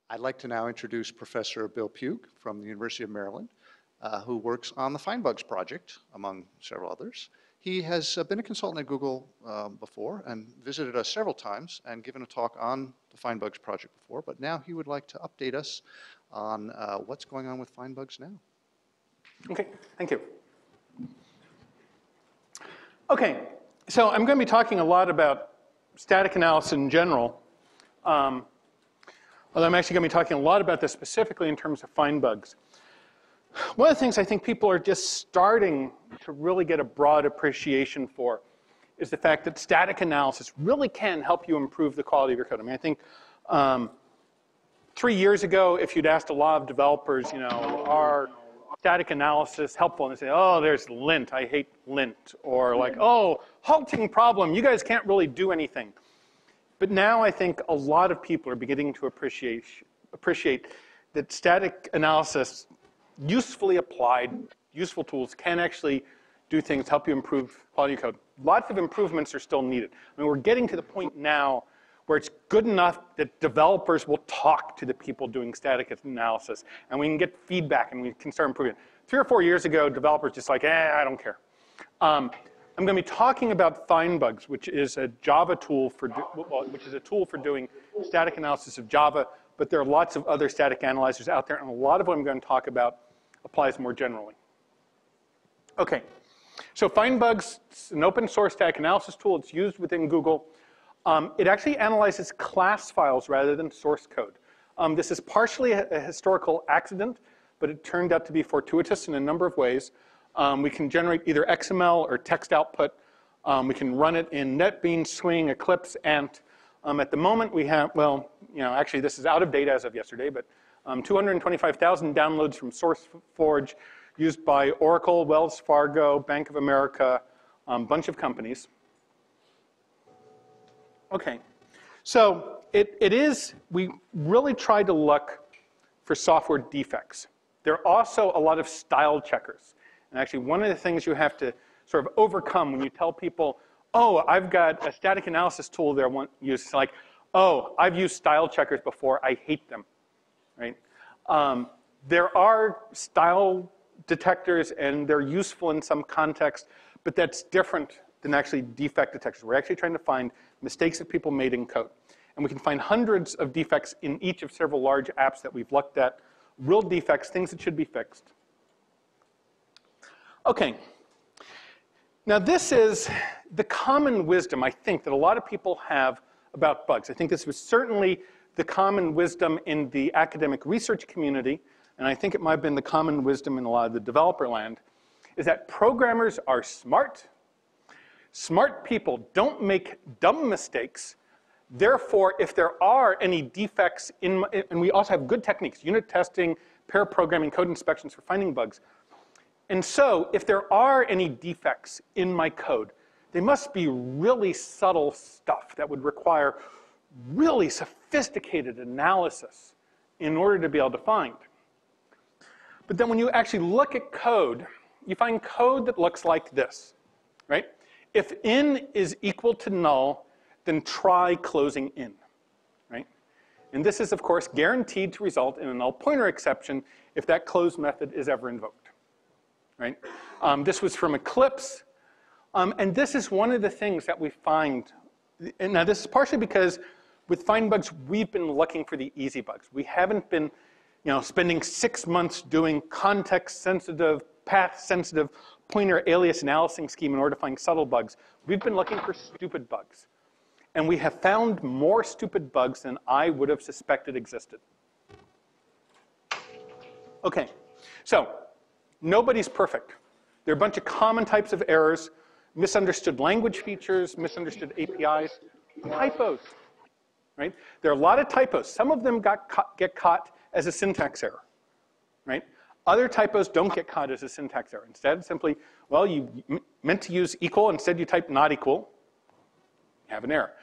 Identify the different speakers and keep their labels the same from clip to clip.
Speaker 1: I'd like to now introduce Professor Bill Pugh from the University of Maryland, who works on the FindBugs project, among several others. He has been a consultant at Google before and visited us several times and given a talk on the FindBugs project before, but now he would like to update us on what's going on with FindBugs now.
Speaker 2: Okay, thank you. Okay, so I'm going to be talking a lot about static analysis in general. Although I'm actually going to be talking a lot about this specifically in terms of FindBugs. One of the things I think people are just starting to really get a broad appreciation for is the fact that static analysis really can help you improve the quality of your code. I mean, I think 3 years ago, if you'd asked a lot of developers, you know, are static analysis helpful? And they say, oh, there's lint, I hate lint. Or like, oh, halting problem, you guys can't really do anything. But now I think a lot of people are beginning to appreciate that static analysis, usefully applied, useful tools can actually do things to help you improve quality of code. Lots of improvements are still needed. I mean, we're getting to the point now where it's good enough that developers will talk to the people doing static analysis, and we can get feedback and we can start improving. 3 or 4 years ago, developers just like, I don't care. I'm going to be talking about FindBugs, which is a Java tool for, which is a tool for doing static analysis of Java, but there are lots of other static analyzers out there, and a lot of what I'm going to talk about applies more generally. Okay, so FindBugs is an open source static analysis tool. It's used within Google. It actually analyzes class files rather than source code. This is partially a historical accident, but it turned out to be fortuitous in a number of ways. We can generate either XML or text output. We can run it in NetBeans, Swing, Eclipse, Ant. At the moment we have, well, you know, actually this is out of date as of yesterday, but 225,000 downloads from SourceForge used by Oracle, Wells Fargo, Bank of America, a bunch of companies. Okay, so we really tried to look for software defects. There are also a lot of style checkers. And actually, one of the things you have to sort of overcome when you tell people, oh, I've got a static analysis tool that I want to use, it's like, oh, I've used style checkers before, I hate them, right? There are style detectors, and they're useful in some context, but that's different than actually defect detectors. We're actually trying to find mistakes that people made in code. And we can find hundreds of defects in each of several large apps that we've looked at, real defects, things that should be fixed. Okay, now this is the common wisdom, I think, that a lot of people have about bugs. I think this was certainly the common wisdom in the academic research community, and I think it might have been the common wisdom in a lot of the developer land, is that programmers are smart. Smart people don't make dumb mistakes. Therefore, if there are any defects and we also have good techniques, unit testing, pair programming, code inspections for finding bugs. And so, if there are any defects in my code, they must be really subtle stuff that would require really sophisticated analysis in order to be able to find. But then when you actually look at code, you find code that looks like this, right? If in is equal to null, then try closing in, right? And this is, of course, guaranteed to result in a null pointer exception if that close method is ever invoked. Right? This was from Eclipse, and this is one of the things that we find. And now this is partially because with FindBugs, we've been looking for the easy bugs. We haven't been, you know, spending 6 months doing context-sensitive, path-sensitive pointer alias analysis scheme in order to find subtle bugs. We've been looking for stupid bugs. And we have found more stupid bugs than I would have suspected existed. Okay, so nobody's perfect. There are a bunch of common types of errors, misunderstood language features, misunderstood APIs, typos, right? There are a lot of typos. Some of them get caught as a syntax error, right? Other typos don't get caught as a syntax error. Instead, simply, well, you meant to use equal, instead you type not equal, you have an error.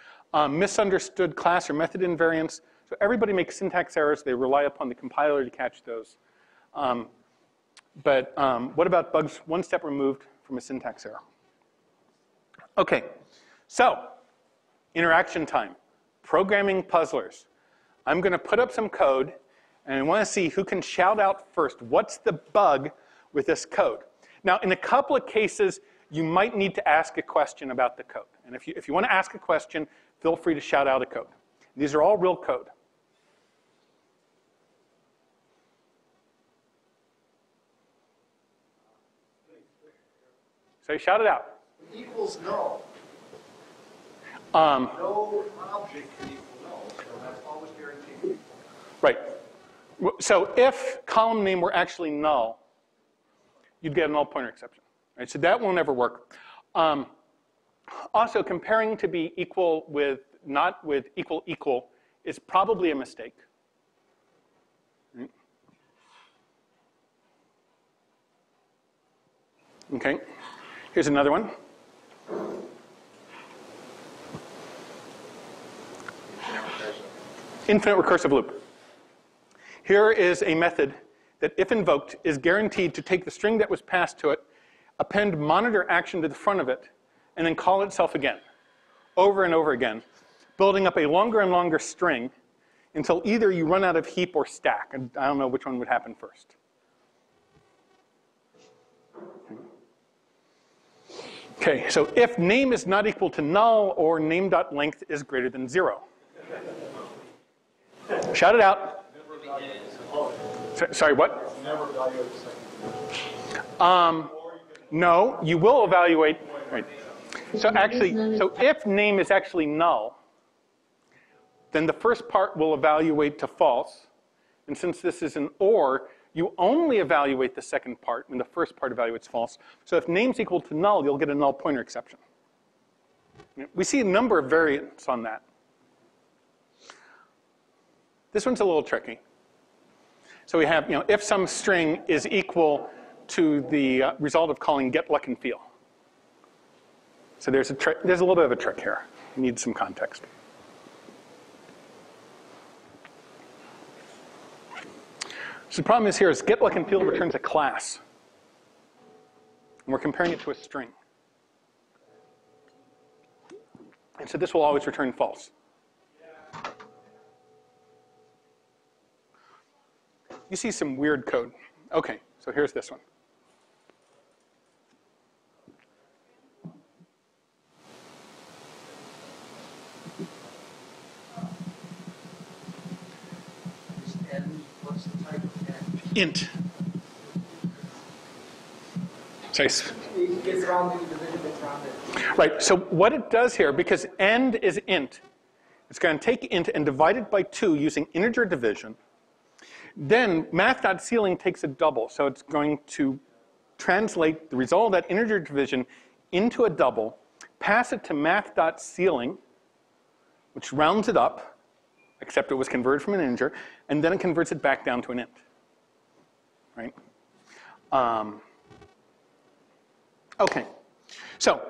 Speaker 2: Misunderstood class or method invariants. So everybody makes syntax errors. They rely upon the compiler to catch those. But what about bugs one step removed from a syntax error? Okay, so interaction time, programming puzzlers. I'm going to put up some code, and I want to see who can shout out first. What's the bug with this code? Now, in a couple of cases, you might need to ask a question about the code. And if you want to ask a question, feel free to shout out a code. These are all real code. So shout it out.
Speaker 1: Equals null. No object can equal null, so that's always guaranteed.
Speaker 2: Right. So if column name were actually null, you'd get a null pointer exception. Right? So that won't ever work. Also, comparing to be equal with not with equal equal is probably a mistake. Right? Okay. Here's another one. Infinite recursive loop. Here is a method that, if invoked, is guaranteed to take the string that was passed to it, append monitor action to the front of it, and then call itself again, over and over again, building up a longer and longer string until either you run out of heap or stack. And I don't know which one would happen first. Okay, so if name is not equal to null or name.length is greater than 0. Shout it out. Sorry, what? No, you will evaluate. Right. So actually, so if name is actually null, then the first part will evaluate to false. And since this is an OR, you only evaluate the second part when the first part evaluates false. So if name's equal to null, you'll get a null pointer exception. We see a number of variants on that. This one's a little tricky. So we have, if some string is equal to the result of calling get, look, and feel. So there's a little bit of a trick here. You need some context. So the problem is here is get, look, and feel returns a class. And we're comparing it to a string. And so this will always return false. You see some weird code. Okay, so here's this one.
Speaker 1: What's the type of end?
Speaker 2: Int. Sorry.
Speaker 3: It gets rounded, the division gets rounded.
Speaker 2: Right, so what it does here, because end is int, it's going to take int and divide it by 2 using integer division. Then math.ceiling takes a double, so it's going to translate the result of that integer division into a double, pass it to math.ceiling, which rounds it up, except it was converted from an integer, and then it converts it back down to an int. Right? Okay, so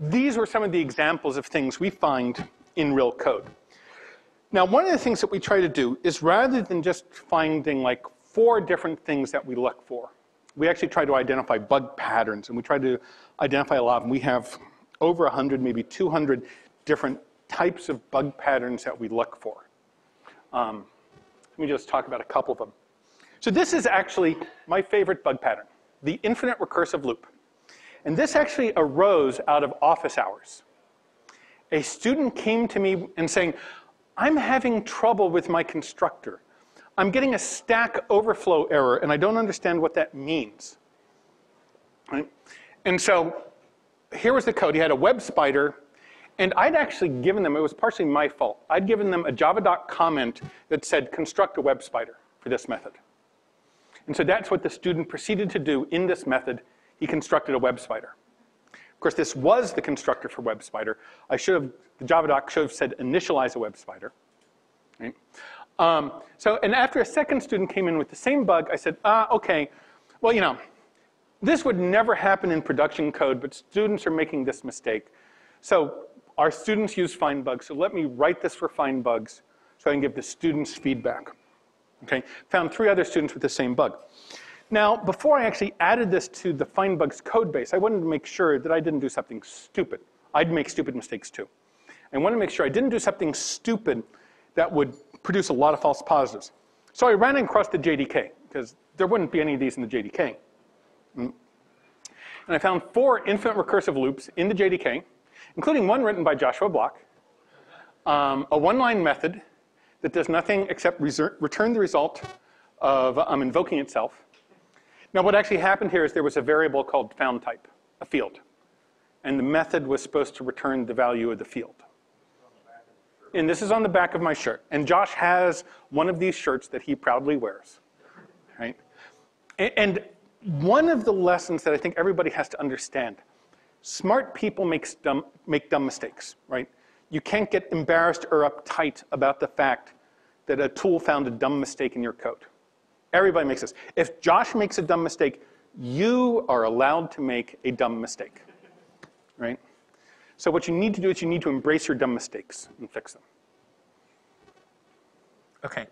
Speaker 2: these were some of the examples of things we find in real code. Now, one of the things that we try to do is rather than just finding like 4 different things that we look for, we actually try to identify bug patterns, and we try to identify a lot of them. We have over 100, maybe 200 different types of bug patterns that we look for. Let me just talk about a couple of them. So this is actually my favorite bug pattern, the infinite recursive loop. And this actually arose out of office hours. A student came to me and saying, I'm having trouble with my constructor. I'm getting a stack overflow error, and I don't understand what that means. Right? And so here was the code. He had a web spider, and I'd actually given them, it was partially my fault, I'd given them a java.doc comment that said construct a web spider for this method. And so that's what the student proceeded to do in this method. He constructed a web spider. Of course, this was the constructor for web spider. The java.doc should have said initialize a web spider. Right? And after a second student came in with the same bug, I said, okay, well, this would never happen in production code, but students are making this mistake. So our students use FindBugs, so let me write this for FindBugs so I can give the students feedback. Okay, found 3 other students with the same bug. Now, before I actually added this to the FindBugs code base, I wanted to make sure that I didn't do something stupid. I'd make stupid mistakes too. I wanted to make sure I didn't do something stupid that would produce a lot of false positives. So I ran across the JDK, because there wouldn't be any of these in the JDK. And I found 4 infinite recursive loops in the JDK, including one written by Joshua Block, a one-line method that does nothing except return the result of invoking itself. Now, what actually happened here is there was a variable called foundType, a field. And the method was supposed to return the value of the field. And this is on the back of my shirt. And Josh has one of these shirts that he proudly wears. Right? And one of the lessons that I think everybody has to understand, smart people make dumb mistakes, right? You can't get embarrassed or uptight about the fact that a tool found a dumb mistake in your code. Everybody makes this. If Josh makes a dumb mistake, you are allowed to make a dumb mistake, right? So what you need to do is you need to embrace your dumb mistakes and fix them. Okay.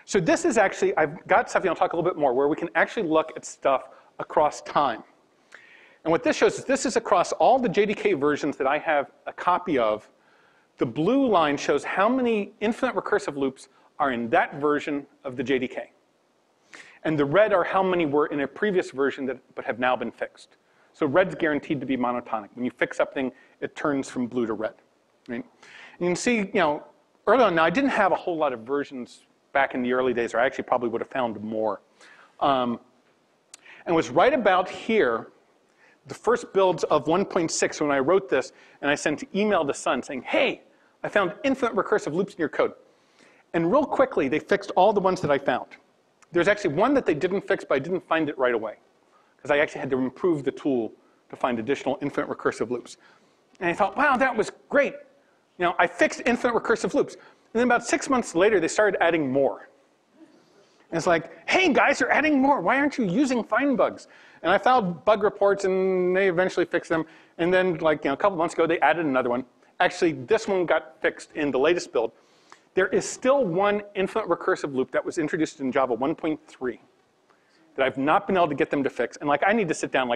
Speaker 2: So this is actually, I've got stuff, I'll talk a little bit more, where we can actually look at stuff across time. And what this shows is this is across all the JDK versions that I have a copy of. The blue line shows how many infinite recursive loops are in that version of the JDK. And the red are how many were in a previous version but have now been fixed. So red's guaranteed to be monotonic. When you fix something, it turns from blue to red. Right? And you can see, early on, now I didn't have a whole lot of versions back in the early days, or I actually probably would have found more. And it was right about here, the first builds of 1.6 when I wrote this, and I sent an email to Sun saying, hey, I found infinite recursive loops in your code. And real quickly, they fixed all the ones that I found. There's actually one that they didn't fix, but I didn't find it right away, because I actually had to improve the tool to find additional infinite recursive loops. And I thought, wow, that was great. I fixed infinite recursive loops. And then about 6 months later, they started adding more. And it's like, hey, guys, you're adding more. Why aren't you using FindBugs? And I filed bug reports, and they eventually fixed them. And then, a couple months ago, they added another one. Actually, this one got fixed in the latest build. There is still one infinite recursive loop that was introduced in Java 1.3 that I've not been able to get them to fix. And I need to sit down,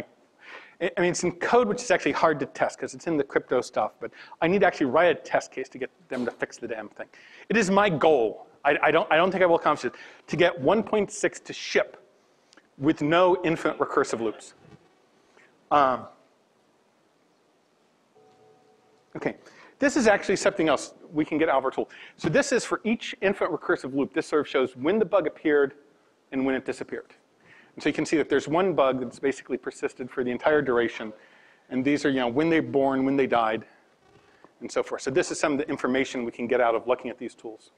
Speaker 2: it's in code which is actually hard to test because it's in the crypto stuff, but I need to actually write a test case to get them to fix the damn thing. It is my goal, I don't think I will accomplish it, to get 1.6 to ship with no infinite recursive loops. Okay, this is actually something else we can get out of our tool. So this is for each infinite recursive loop. This sort of shows when the bug appeared and when it disappeared. And so you can see that there's one bug that's basically persisted for the entire duration. And these are, when they're born, when they died, and so forth. So this is some of the information we can get out of looking at these tools.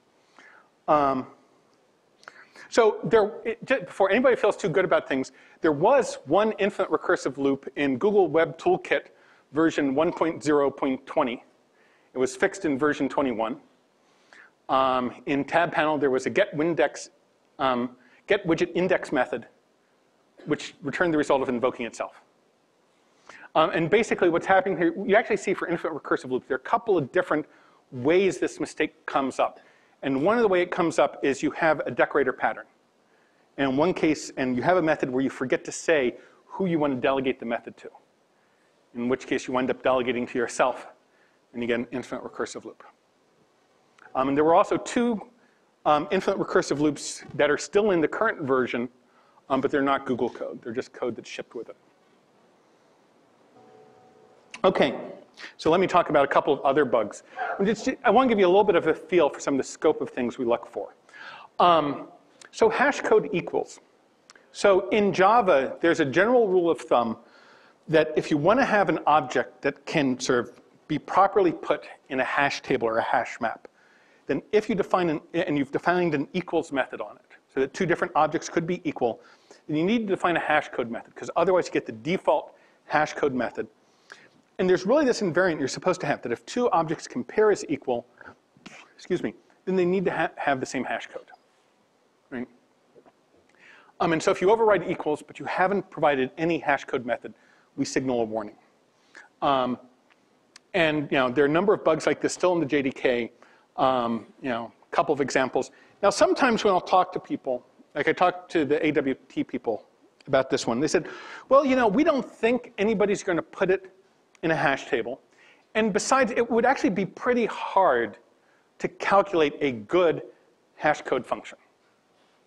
Speaker 2: Before anybody feels too good about things, there was one infinite recursive loop in Google Web Toolkit version 1.0.20. It was fixed in version 21. In tab panel, there was a get widget index method, which returned the result of invoking itself. And basically what's happening here, you actually see for infinite recursive loops, there are a couple of different ways this mistake comes up. And one of the way it comes up is you have a decorator pattern. And in one case, and you have a method where you forget to say who you want to delegate the method to. In which case you wind up delegating to yourself, and you get an infinite recursive loop. And there were also 2 infinite recursive loops that are still in the current version, but they're not Google code. They're just code that's shipped with it. Okay, so let me talk about a couple of other bugs. I want to give you a little bit of a feel for some of the scope of things we look for. So hashcode equals. So in Java, there's a general rule of thumb that if you want to have an object that can sort of be properly put in a hash table or a hash map, then if you define and you've defined an equals method on it, so that 2 different objects could be equal, then you need to define a hashcode method, because otherwise you get the default hashcode method. And there's really this invariant you're supposed to have, that if 2 objects compare as equal, then they need to have the same hashcode, right? And so if you override equals, but you haven't provided any hashcode method, we signal a warning. And there are a number of bugs like this still in the JDK. A couple of examples. Now, sometimes when I'll talk to people, like I talked to the AWT people about this one, they said, well, we don't think anybody's going to put it in a hash table. And besides, it would actually be pretty hard to calculate a good hashcode function,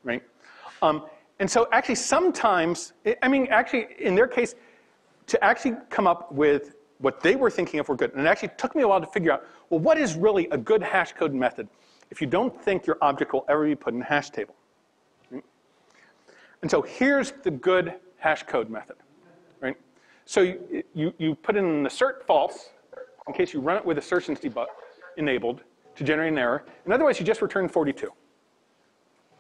Speaker 2: right? And so actually sometimes, I mean, actually in their case, to actually come up with what they were thinking of were good, and it actually took me a while to figure out, well, what is really a good hashcode method if you don't think your object will ever be put in a hash table? Right? And so here's the good hashcode method, right? So you put in an assert false in case you run it with assertions debug enabled to generate an error, and otherwise you just return 42,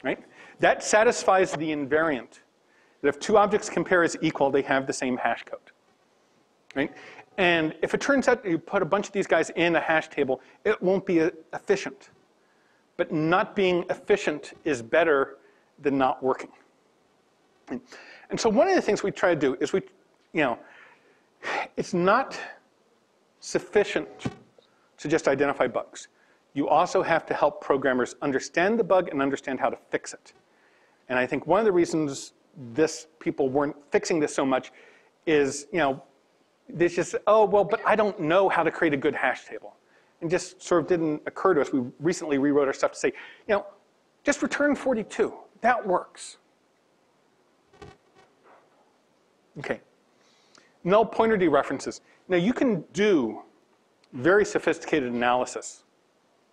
Speaker 2: right? That satisfies the invariant that if two objects compare as equal, they have the same hash code, right? And if it turns out you put a bunch of these guys in a hash table, it won't be efficient. But not being efficient is better than not working. And so one of the things we try to do is it's not sufficient to just identify bugs. You also have to help programmers understand the bug and understand how to fix it. And I think one of the reasons people weren't fixing this so much is, they just, oh, well, but I don't know how to create a good hash table. And just sort of didn't occur to us. We recently rewrote our stuff to say, just return 42. That works. Okay. Null pointer dereferences. Now you can do very sophisticated analysis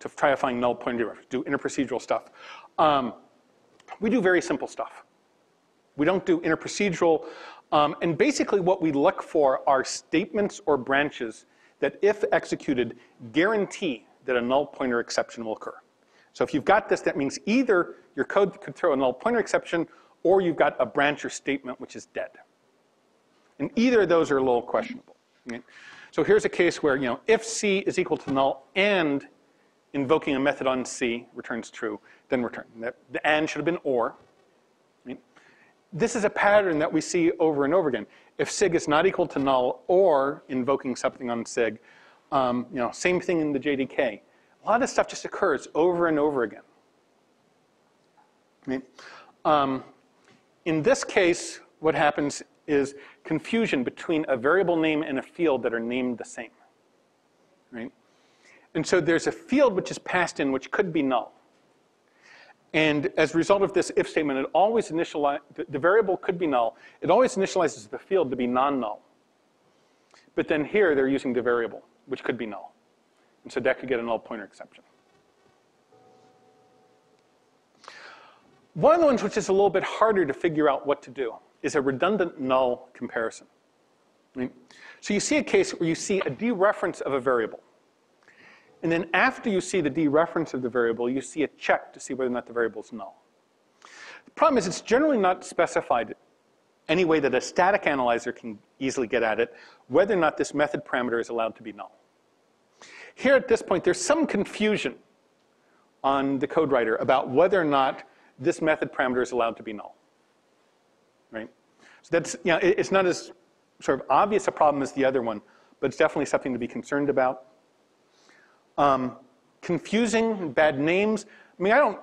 Speaker 2: to try to find null pointer dereferences, do interprocedural stuff. We do very simple stuff. We don't do interprocedural. And basically what we look for are statements or branches that, if executed, guarantee that a null pointer exception will occur. So if you've got this, that means either your code could throw a null pointer exception, or you've got a branch or statement which is dead. And either of those are a little questionable. Right? So here's a case where, if C is equal to null and invoking a method on C returns true, then return. The and should have been or. Right? This is a pattern that we see over and over again. If sig is not equal to null or invoking something on sig, same thing in the JDK. A lot of stuff just occurs over and over again. Right? In this case, what happens is confusion between a variable name and a field that are named the same. Right? And so there's a field which is passed in which could be null. And as a result of this if statement, it always initializes, the variable could be null. It always initializes the field to be non-null. But then here they're using the variable, which could be null. And so that could get a null pointer exception. One of the ones which is a little bit harder to figure out what to do is a redundant null comparison. Right? So you see a case where you see a dereference of a variable. And then after you see the dereference of the variable, you see a check to see whether or not the variable is null. The problem is it's generally not specified any way that a static analyzer can easily get at it, whether or not this method parameter is allowed to be null. Here at this point, there's some confusion on the code writer about whether or not this method parameter is allowed to be null. Right? So that's, it's not as sort of obvious a problem as the other one, but it's definitely something to be concerned about. Confusing, bad names. I mean, I don't,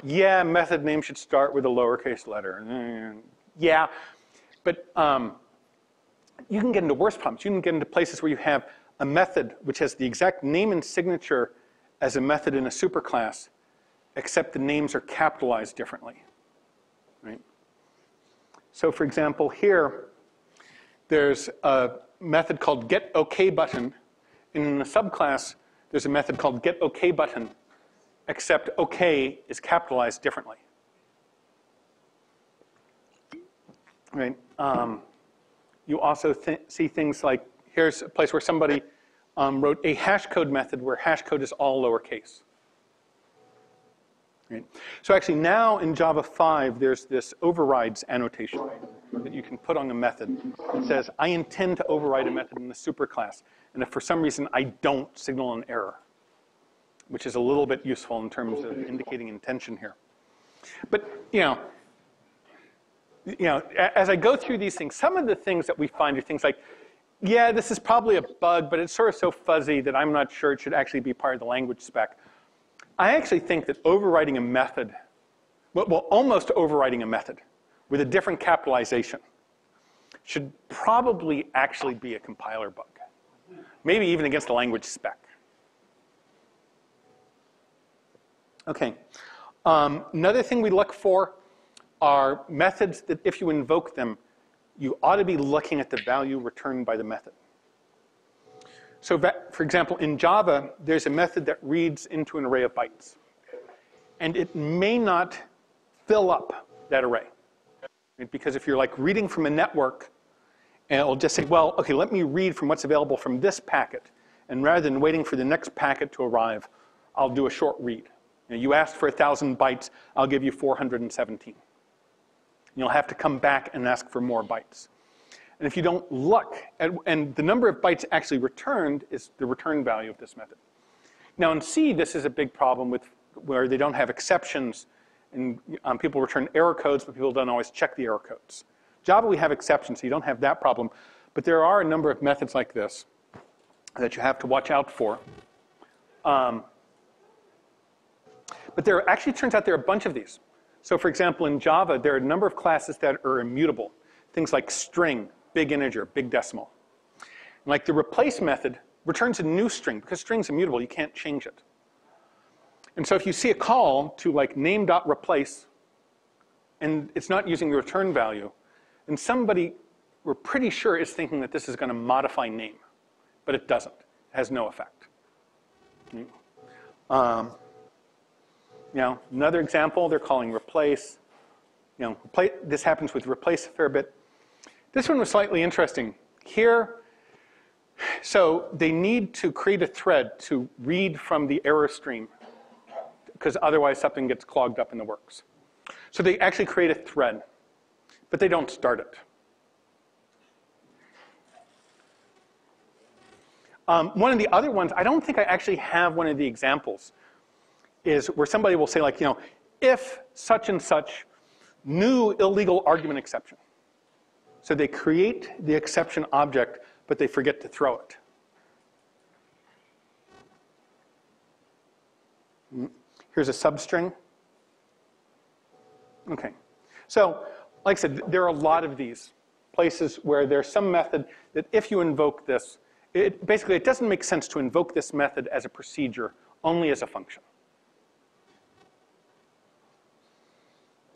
Speaker 2: yeah, method name should start with a lowercase letter. Yeah, but you can get into worse problems. You can get into places where you have a method which has the exact name and signature as a method in a superclass, except the names are capitalized differently. Right? So for example, here, there's a method called getOKButton. In the subclass, there's a method called getOKButton, except OK is capitalized differently. Right? You also see things like, here's a place where somebody wrote a hashcode method where hashcode is all lowercase. Right? So actually now in Java 5, there's this overrides annotation that you can put on a method that says, I intend to override a method in the superclass. And if for some reason I don't, signal an error, which is a little bit useful in terms of indicating intention here. But as I go through these things, some of the things that we find are things like, yeah, this is probably a bug, but it's sort of so fuzzy that I'm not sure it should actually be part of the language spec. I actually think that overriding a method, well, almost overriding a method with a different capitalization should probably actually be a compiler bug. Maybe even against the language spec. Okay. Another thing we look for are methods that if you invoke them, you ought to be looking at the value returned by the method. So for example, in Java, there's a method that reads into an array of bytes. And it may not fill up that array. Right? Because if you're like reading from a network, and it'll just say, well, okay, let me read from what's available from this packet. And rather than waiting for the next packet to arrive, I'll do a short read. You asked for 1,000 bytes, I'll give you 417. You'll have to come back and ask for more bytes. And if you don't look at, and the number of bytes actually returned is the return value of this method. Now in C, this is a big problem with where they don't have exceptions, and people return error codes, but people don't always check the error codes. Java, we have exceptions, so you don't have that problem. But there are a number of methods like this that you have to watch out for. But there actually turns out there are a bunch of these. So for example, in Java, there are a number of classes that are immutable. Things like string, big integer, big decimal. And like the replace method returns a new string. Because string's immutable, you can't change it. And so if you see a call to like name.replace, and it's not using the return value, and somebody, we're pretty sure, is thinking that this is going to modify name. But it doesn't. It has no effect. Another example, they're calling replace. This happens with replace a fair bit. This one was slightly interesting. Here, so they need to create a thread to read from the error stream, because otherwise something gets clogged up in the works. So they actually create a thread, but they don't start it. One of the other ones, I don't think I actually have one of the examples, is where somebody will say like, if such and such new illegal argument exception. So they create the exception object, but they forget to throw it. Here's a substring. Okay. So, like I said, there are a lot of these places where there's some method that if you invoke this, basically it doesn't make sense to invoke this method as a procedure, only as a function.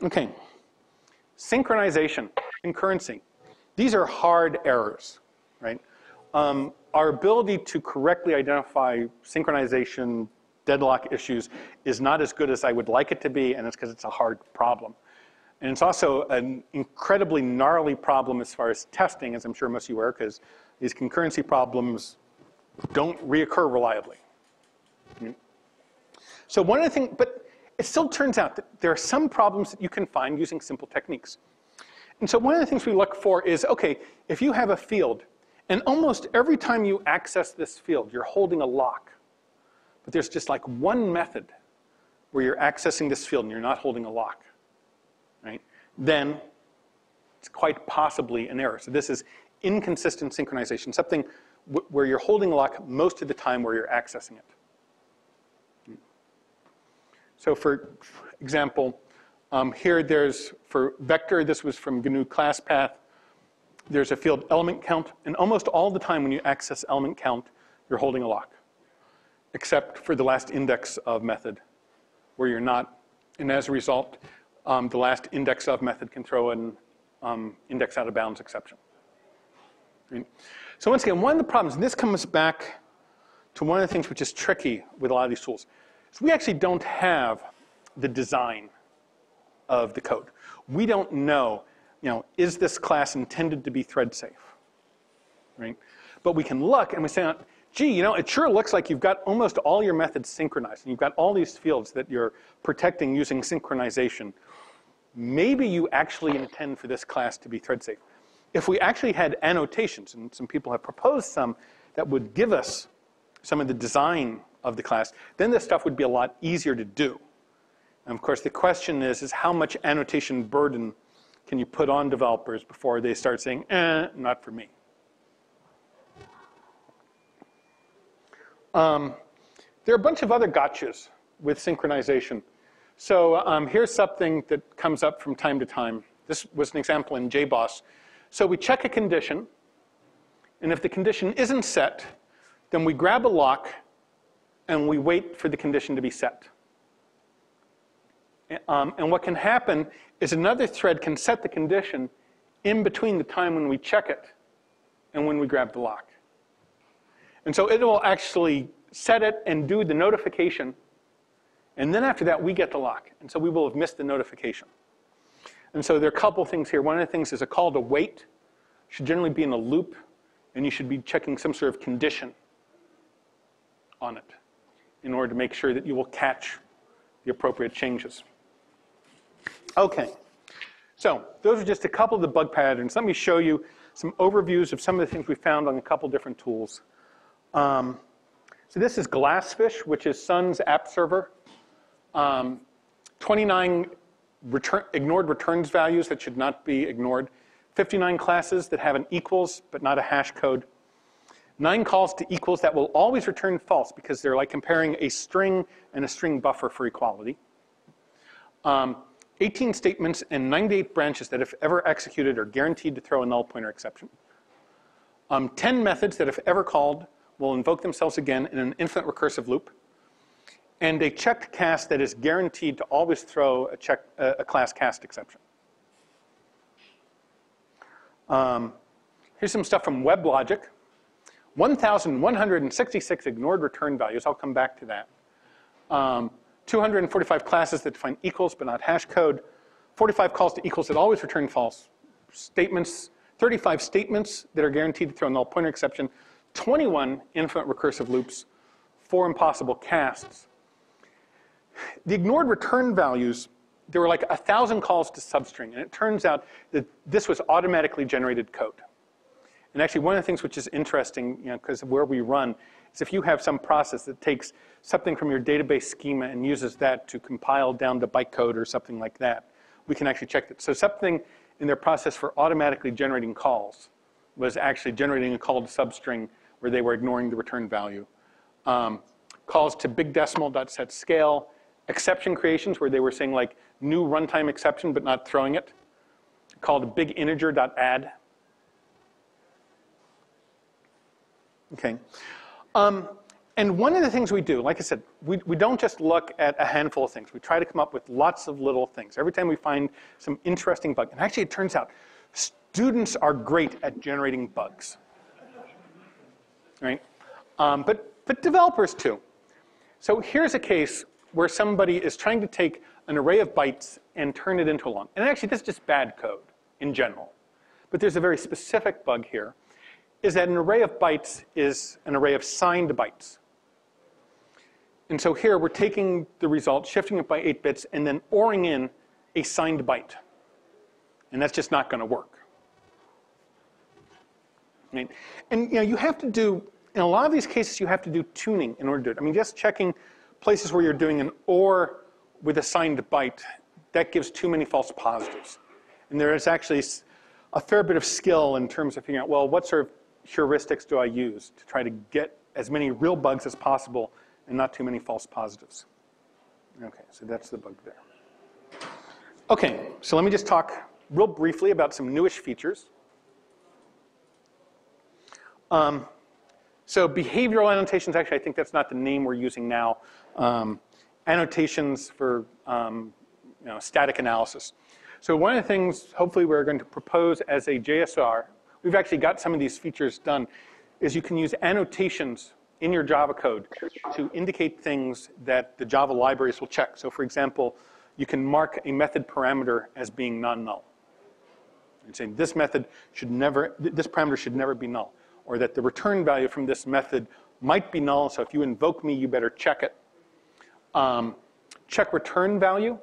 Speaker 2: Okay. Synchronization, concurrency. These are hard errors, right? Our ability to correctly identify synchronization deadlock issues is not as good as I would like it to be, and it's because it's a hard problem. And it's also an incredibly gnarly problem as far as testing, as I'm sure most of you are, because these concurrency problems don't reoccur reliably. So one of the things, but it still turns out that there are some problems that you can find using simple techniques. And so one of the things we look for is, okay, if you have a field, and almost every time you access this field, you're holding a lock. But there's just like one method where you're accessing this field and you're not holding a lock, right? Then it's quite possibly an error. So this is inconsistent synchronization, something where you're holding a lock most of the time where you're accessing it. So for example, here there's, for vector, this was from GNU class path. There's a field element count, and almost all the time when you access element count, you're holding a lock, except for the last index of method, where you're not. And as a result, the last index of method can throw an index out of bounds exception. Right? So once again, one of the problems, and this comes back to one of the things which is tricky with a lot of these tools, is we actually don't have the design of the code. We don't know, is this class intended to be thread safe, right? But we can look and we say, gee, it sure looks like you've got almost all your methods synchronized, and you've got all these fields that you're protecting using synchronization. Maybe you actually intend for this class to be thread safe. If we actually had annotations, and some people have proposed some, that would give us some of the design of the class, then this stuff would be a lot easier to do. And of course, the question is how much annotation burden can you put on developers before they start saying, not for me. There are a bunch of other gotchas with synchronization. So here's something that comes up from time to time. This was an example in JBoss. So we check a condition, and if the condition isn't set, then we grab a lock and we wait for the condition to be set. And what can happen is another thread can set the condition in between the time when we check it and when we grab the lock. And so it will actually set it and do the notification. And then after that, we get the lock. And so we will have missed the notification. And so there are a couple things here. One of the things is a call to wait. Should generally be in a loop. And you should be checking some sort of condition on it in order to make sure that you will catch the appropriate changes. OK. So those are just a couple of the bug patterns. Let me show you some overviews of some of the things we found on a couple different tools. So this is Glassfish, which is Sun's app server. 29 ignored returns values that should not be ignored. 59 classes that have an equals but not a hash code. 9 calls to equals that will always return false because they're like comparing a string and a string buffer for equality. 18 statements and 98 branches that if ever executed are guaranteed to throw a null pointer exception. 10 methods that if ever called will invoke themselves again in an infinite recursive loop. And a checked cast that is guaranteed to always throw a class cast exception. Here's some stuff from WebLogic. 1,166 ignored return values. I'll come back to that. 245 classes that define equals but not hash code. 45 calls to equals that always return false. Statements, 35 statements that are guaranteed to throw a null pointer exception. 21 infinite recursive loops. 4 impossible casts. The ignored return values, there were like 1,000 calls to substring. And it turns out that this was automatically generated code. And actually, one of the things which is interesting, because of where we run, is if you have some process that takes something from your database schema and uses that to compile down to bytecode or something like that, we can actually check that. So something in their process for automatically generating calls was actually generating a call to substring where they were ignoring the return value. Calls to big decimal.set scale, exception creations where they were saying like new runtime exception but not throwing it. Call to big integer.add. Okay. And one of the things we do, like I said, we don't just look at a handful of things. We try to come up with lots of little things. Every time we find some interesting bug. And actually, it turns out students are great at generating bugs. Right? But developers too. So here's a case where somebody is trying to take an array of bytes and turn it into a long. And actually, this is just bad code in general. But there's a very specific bug here, is that an array of bytes is an array of signed bytes. And so here, we're taking the result, shifting it by 8 bits, and then ORing in a signed byte. And that's just not going to work. Right? And you have to do, in a lot of these cases, you have to do tuning in order to do it. I mean, just checking places where you're doing an OR with a signed byte, that gives too many false positives. And there is actually a fair bit of skill in terms of figuring out, well, what sort of heuristics do I use to try to get as many real bugs as possible and not too many false positives. Okay, so that's the bug there. Okay, so let me just talk real briefly about some newish features. So behavioral annotations, actually, I think that's not the name we're using now. Annotations for static analysis. So one of the things, hopefully, we're going to propose as a JSR, we've actually got some of these features done, is you can use annotations in your Java code to indicate things that the Java libraries will check. So for example, you can mark a method parameter as being non-null. And saying this method should never, this parameter should never be null. Or that the return value from this method might be null, so if you invoke me, you better check it. Check return value.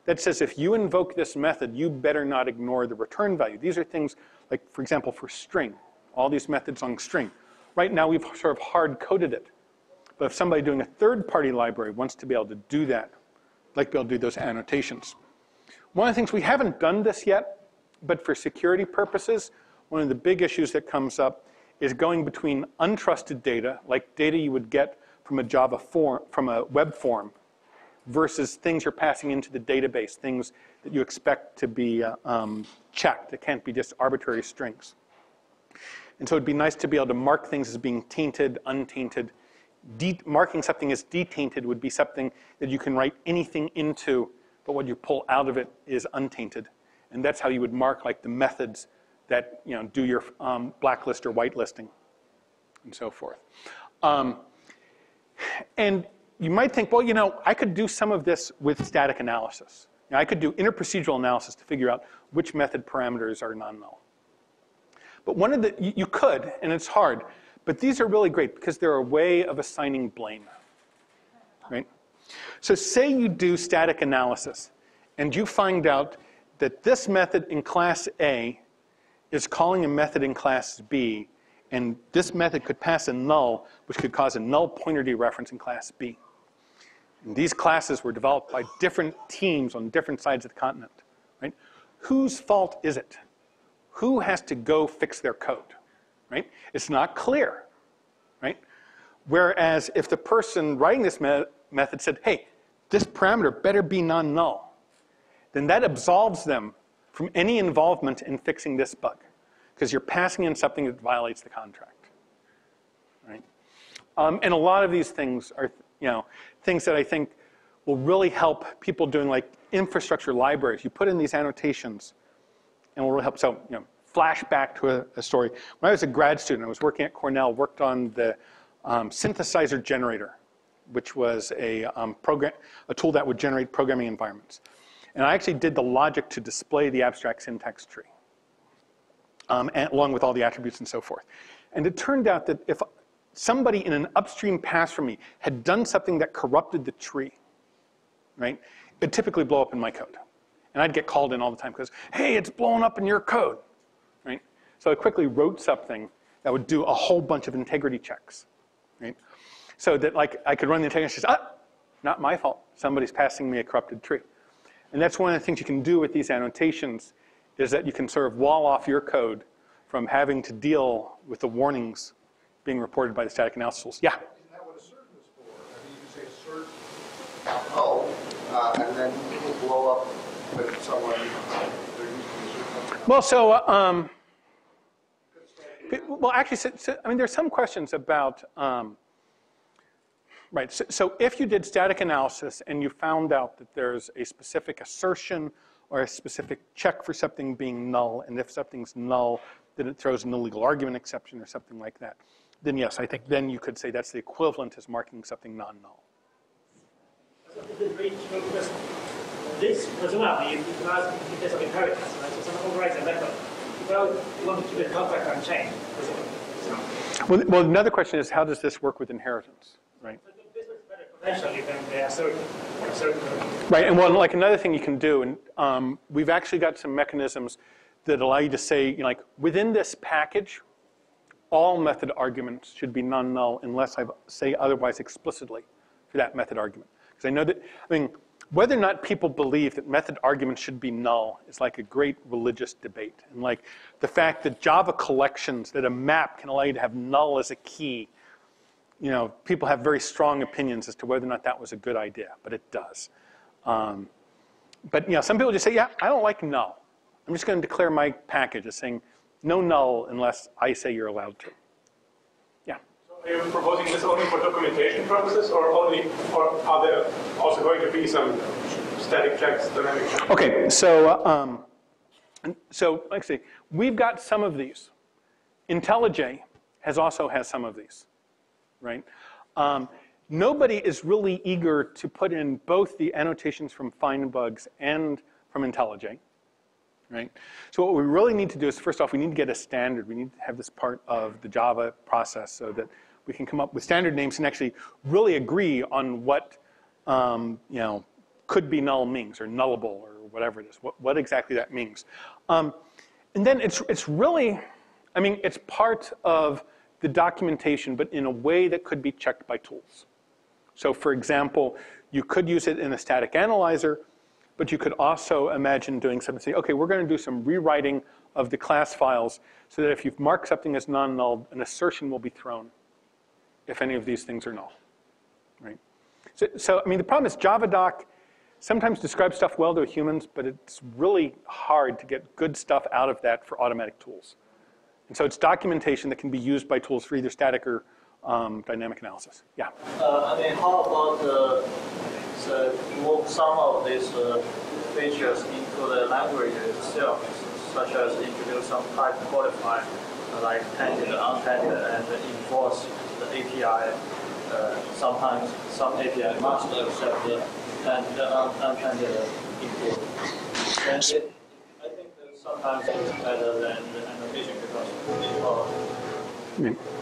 Speaker 2: That says if you invoke this method, you better not ignore the return value. These are things like, for example, for string. All these methods on string. Right now, we've sort of hard-coded it. But if somebody doing a third-party library wants to be able to do that, like be able to do those annotations. One of the things, we haven't done this yet, but for security purposes, one of the big issues that comes up is going between untrusted data, like data you would get from a Java form, from a web form, versus things you're passing into the database, things that you expect to be checked. It can't be just arbitrary strings. And so it'd be nice to be able to mark things as being tainted, untainted. Marking something as detainted would be something that you can write anything into but what you pull out of it is untainted. And that's how you would mark like the methods that do your blacklist or whitelisting and so forth. And you might think, well, I could do some of this with static analysis. I could do interprocedural analysis to figure out which method parameters are non-null. But one of you could, and it's hard, but these are really great because they're a way of assigning blame, right? So say you do static analysis, and you find out that this method in class A is calling a method in class B, and this method could pass a null, which could cause a null pointer dereference in class B. And these classes were developed by different teams on different sides of the continent, right? Whose fault is it? Who has to go fix their code, right? It's not clear, right? Whereas if the person writing this method said, hey, this parameter better be non-null, then that absolves them from any involvement in fixing this bug, because you're passing in something that violates the contract, right? And a lot of these things are, things that I think will really help people doing like infrastructure libraries. You put in these annotations, and will really help. So, flash back to a story. When I was a grad student, I was working at Cornell, worked on the synthesizer generator, which was a tool that would generate programming environments. And I actually did the logic to display the abstract syntax tree, and along with all the attributes and so forth. And it turned out that if somebody in an upstream pass from me had done something that corrupted the tree, right, it'd typically blow up in my code. And I'd get called in all the time because, hey, it's blowing up in your code, right? So I quickly wrote something that would do a whole bunch of integrity checks, right? So that like I could run the integrity checks, not my fault. Somebody's passing me a corrupted tree. And that's one of the things you can do with these annotations is that you can sort of wall off your code from having to deal with the warnings being reported by the static analysis tools. Yeah?
Speaker 4: Isn't that what assert is for? I mean, you can say assert null, and then it will blow up with someone they're using assert.
Speaker 2: Well, so, well, actually, I mean, there's some questions about, right, so if you did static analysis and you found out that there's a specific assertion or a specific check for something being null, and if something's null, then it throws an illegal argument exception or something like that, then yes, I think then you could say that's the equivalent as marking something non-null.
Speaker 5: Because this, presumably, if there's an inheritance, right? So someone overrides a method. Well, you want to keep the contract unchanged, presumably.
Speaker 2: Well, another question is, how does this work with inheritance, right?
Speaker 5: So this works better potentially than the assert.
Speaker 2: Right, and well, like another thing you can do, and we've actually got some mechanisms that allow you to say, like, within this package, all method arguments should be non-null unless I say otherwise explicitly for that method argument. Because I know that, I mean, whether or not people believe that method arguments should be null is like a great religious debate. And like the fact that Java collections, that a map can allow you to have null as a key, people have very strong opinions as to whether or not that was a good idea, but it does. But some people just say, yeah, I don't like null. I'm just going to declare my package as saying no null unless I say you're allowed to. Yeah.
Speaker 6: So are you proposing this only for documentation purposes, or are there also going to be some static checks, dynamic checks?
Speaker 2: Okay, so let's see. We've got some of these. IntelliJ also has some of these, right? Nobody is really eager to put in both the annotations from FindBugs and from IntelliJ. Right? So what we really need to do is, first off, we need to get a standard. We need to have this part of the Java process so that we can come up with standard names and actually really agree on what could be null means, or nullable, or whatever it is, what exactly that means. And then it's really, I mean, it's part of the documentation, but in a way that could be checked by tools. So for example, you could use it in a static analyzer, but you could also imagine doing something, say, okay, we're going to do some rewriting of the class files so that if you've marked something as non-null, an assertion will be thrown if any of these things are null, right? So I mean, the problem is JavaDoc sometimes describes stuff well to humans, but it's really hard to get good stuff out of that for automatic tools. And so it's documentation that can be used by tools for either static or dynamic analysis. Yeah?
Speaker 7: I mean, how about move some of these features into the language itself, such as introduce some type qualifier, like tagged, untagged, and enforce the API. Sometimes some API must accept the tagged, untagged input. And I think that sometimes it's better than the annotation because people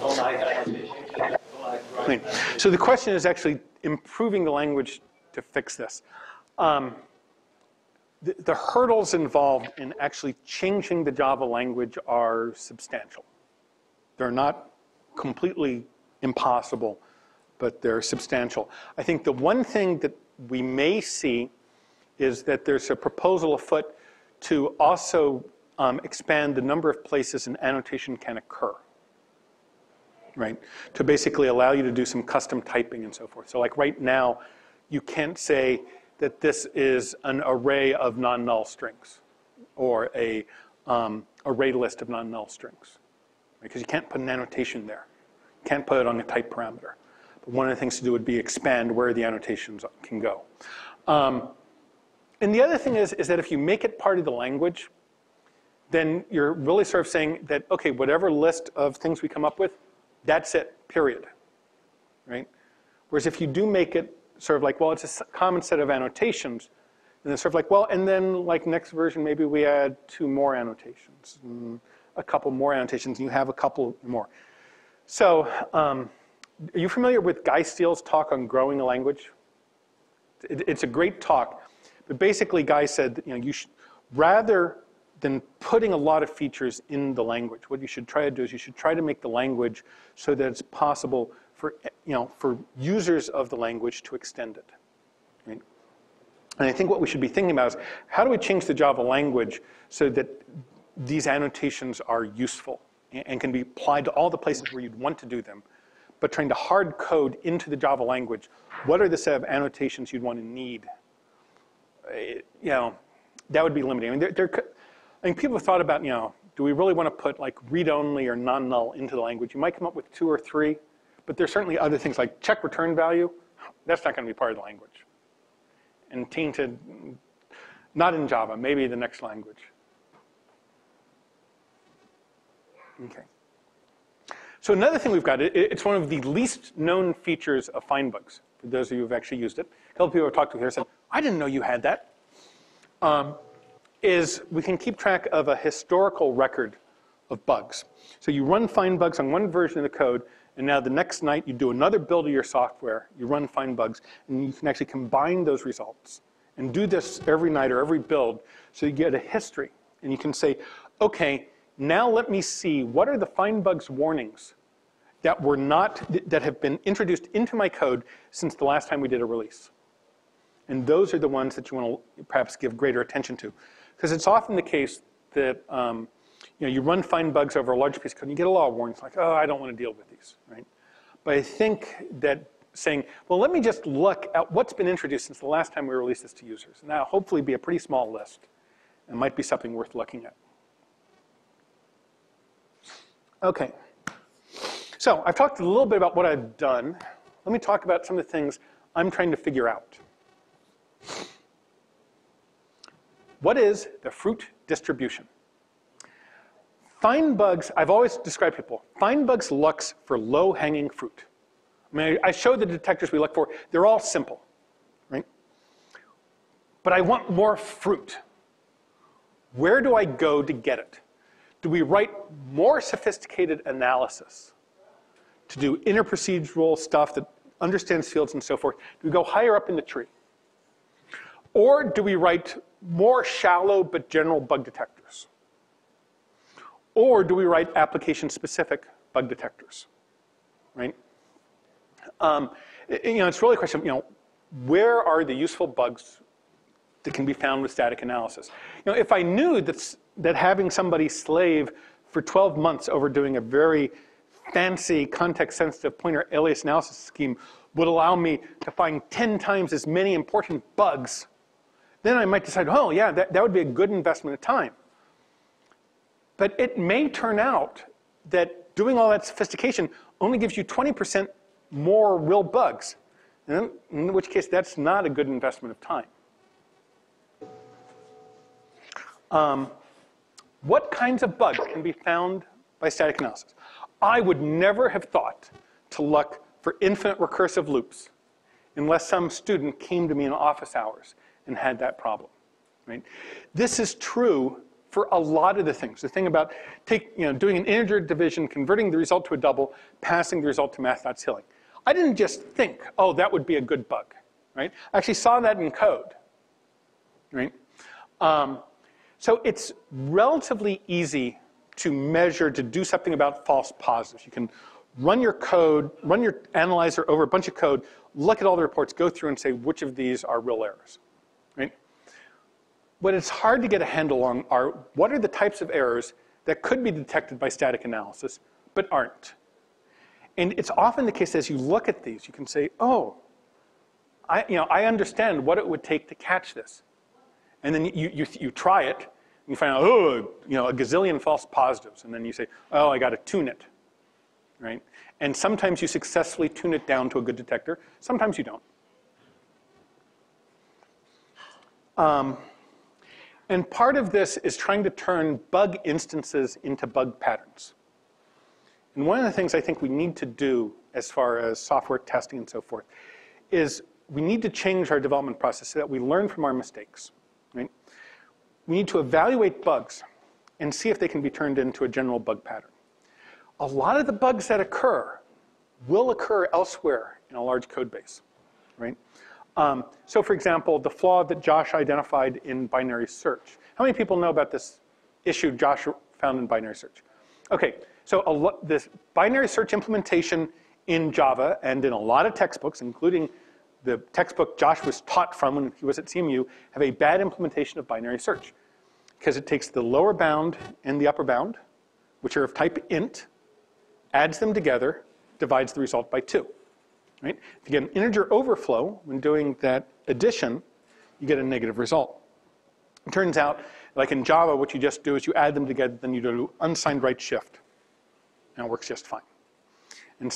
Speaker 7: don't like annotation. Don't like writing.
Speaker 2: So the question is actually improving the language to fix this. The hurdles involved in actually changing the Java language are substantial. They're not completely impossible, but they're substantial. I think the one thing that we may see is that there's a proposal afoot to also expand the number of places an annotation can occur, right? To basically allow you to do some custom typing and so forth. So like right now, you can't say that this is an array of non-null strings or a array list of non-null strings, because you can't put an annotation there. You can't put it on a type parameter. But one of the things to do would be expand where the annotations can go. And the other thing is that if you make it part of the language, then you're really sort of saying that, okay, whatever list of things we come up with, that's it, period, right? Whereas if you do make it sort of like, well, it's a common set of annotations, and it's sort of like, well, and then like next version, maybe we add 2 more annotations, and a couple more annotations, and you have a couple more. So are you familiar with Guy Steele's talk on growing a language? It's a great talk, but basically Guy said that, you should, rather than putting a lot of features in the language, what you should try to do is you should try to make the language so that it's possible for, for users of the language to extend it. Right? And I think what we should be thinking about is how do we change the Java language so that these annotations are useful and can be applied to all the places where you'd want to do them, but trying to hard code into the Java language, what are the set of annotations you'd want to need? That would be limiting. I mean, people have thought about, do we really want to put like read-only or non-null into the language? You might come up with 2 or 3, but there's certainly other things like check return value. That's not going to be part of the language. And tainted, not in Java, maybe the next language. Okay. So another thing we've got, it's one of the least known features of FindBugs, for those of you who've actually used it. A couple people I've talked to here said, I didn't know you had that. Is we can keep track of a historical record of bugs. So you run FindBugs on one version of the code, and now the next night you do another build of your software, you run FindBugs, and you can actually combine those results. And do this every night or every build, so you get a history. And you can say, okay, now let me see what are the FindBugs warnings that have been introduced into my code since the last time we did a release. And those are the ones that you want to perhaps give greater attention to. Because it's often the case that you run FindBugs over a large piece of code and you get a lot of warnings like, oh, I don't want to deal with these, right? But I think that saying, well, let me just look at what's been introduced since the last time we released this to users. And that'll hopefully be a pretty small list. It might be something worth looking at. Okay. So I've talked a little bit about what I've done. Let me talk about some of the things I'm trying to figure out. What is the fruit distribution? FindBugs, I've always described people, FindBugs looks for low-hanging fruit. I mean, I showed the detectors we look for. They're all simple, right? But I want more fruit. Where do I go to get it? Do we write more sophisticated analysis to do interprocedural stuff that understands fields and so forth? Do we go higher up in the tree? Or do we write more shallow but general bug detectors? Or do we write application-specific bug detectors, right? It's really a question of, where are the useful bugs that can be found with static analysis? If I knew that having somebody slave for 12 months over doing a very fancy context-sensitive pointer alias analysis scheme would allow me to find 10 times as many important bugs, then I might decide, oh yeah, that would be a good investment of time. But it may turn out that doing all that sophistication only gives you 20% more real bugs. And in which case, that's not a good investment of time. What kinds of bugs can be found by static analysis? I would never have thought to look for infinite recursive loops unless some student came to me in office hours and had that problem, right? This is true for a lot of the things. The thing about doing an integer division, converting the result to a double, passing the result to math.ceiling. I didn't just think, oh, that would be a good bug, right? I actually saw that in code, right? So it's relatively easy to measure, to do something about false positives. You can run your code, run your analyzer over a bunch of code, look at all the reports, go through and say which of these are real errors, right? What it's hard to get a handle on are what are the types of errors that could be detected by static analysis, but aren't. And it's often the case as you look at these, you can say, oh, I understand what it would take to catch this. And then you try it, and you find out, oh, a gazillion false positives. And then you say, oh, I got to tune it, right? And sometimes you successfully tune it down to a good detector. Sometimes you don't. And part of this is trying to turn bug instances into bug patterns. And one of the things I think we need to do as far as software testing and so forth is we need to change our development process so that we learn from our mistakes, right? We need to evaluate bugs and see if they can be turned into a general bug pattern. A lot of the bugs that occur will occur elsewhere in a large code base, right? So for example, the flaw that Josh identified in binary search. How many people know about this issue Josh found in binary search? Okay, so this binary search implementation in Java and in a lot of textbooks, including the textbook Josh was taught from when he was at CMU, have a bad implementation of binary search because it takes the lower bound and the upper bound, which are of type int, adds them together, divides the result by 2. Right? If you get an integer overflow when doing that addition, you get a negative result. It turns out, like in Java, what you just do is you add them together, then you do unsigned right shift, and it works just fine. And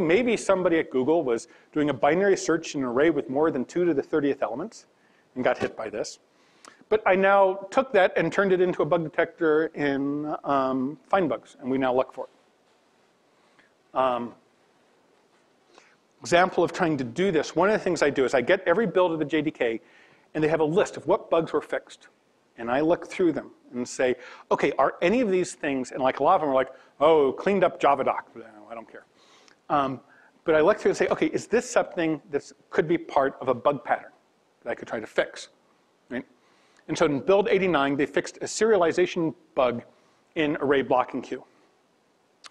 Speaker 2: maybe somebody at Google was doing a binary search in an array with more than 2 to the 30th elements and got hit by this. But I now took that and turned it into a bug detector in FindBugs, and we now look for it. Example of trying to do this, one of the things I do is I get every build of the JDK, and they have a list of what bugs were fixed. And I look through them and say, okay, are any of these things, and like a lot of them are like, oh, cleaned up JavaDoc, I don't care. But I look through and say, okay, is this something that could be part of a bug pattern that I could try to fix, right? And so in build 89, they fixed a serialization bug in array blocking queue.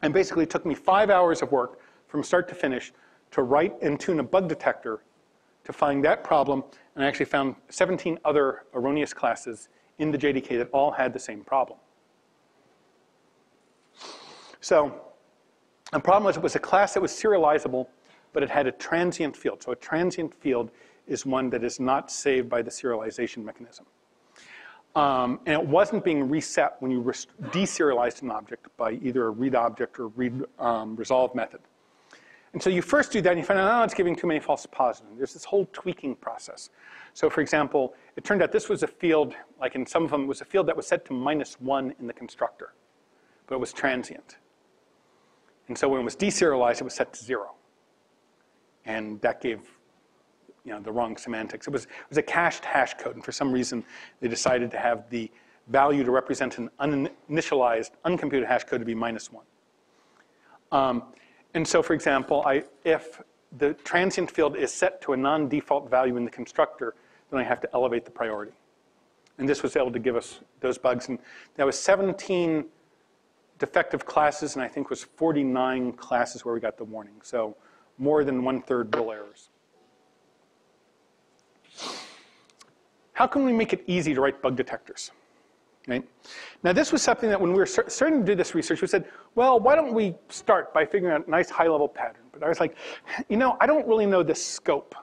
Speaker 2: And basically it took me 5 hours of work from start to finish to write and tune a bug detector to find that problem, and I actually found 17 other erroneous classes in the JDK that all had the same problem. So the problem was it was a class that was serializable, but it had a transient field. So a transient field is one that is not saved by the serialization mechanism. And it wasn't being reset when you deserialized an object by either a read object or read resolve method. And so you first do that and you find out, oh, it's giving too many false positives. There's this whole tweaking process. So for example, it turned out this was a field, like in some of them, it was a field that was set to -1 in the constructor, but it was transient. And so when it was deserialized, it was set to 0. And that gave the wrong semantics. It was a cached hash code, and for some reason, they decided to have the value to represent an uninitialized, uncomputed hash code to be -1. And so, for example, if the transient field is set to a non-default value in the constructor, then I have to elevate the priority. And this was able to give us those bugs. And that was 17 defective classes, and I think was 49 classes where we got the warning. So more than 1/3 real errors. How can we make it easy to write bug detectors? Right? Now this was something that when we were starting to do this research, we said, well, why don't we start by figuring out a nice high-level pattern? But I was like, I don't really know the scope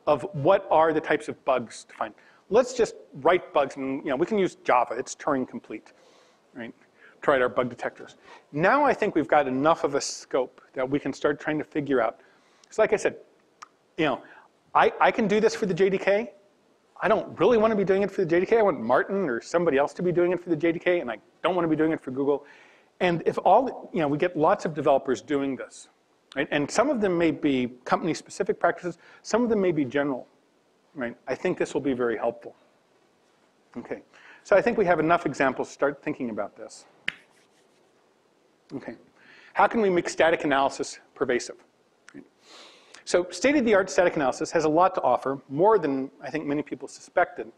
Speaker 2: of what are the types of bugs to find. Let's just write bugs, and we can use Java. It's Turing complete, right? To write our bug detectors. Now I think we've got enough of a scope that we can start trying to figure out. So like I said, I can do this for the JDK. I don't really want to be doing it for the JDK. I want Martin or somebody else to be doing it for the JDK, and I don't want to be doing it for Google. And if all, we get lots of developers doing this, right? And some of them may be company-specific practices. Some of them may be general, right? I think this will be very helpful. Okay, so I think we have enough examples to start thinking about this. Okay, how can we make static analysis pervasive? So state-of-the-art static analysis has a lot to offer, more than I think many people suspected.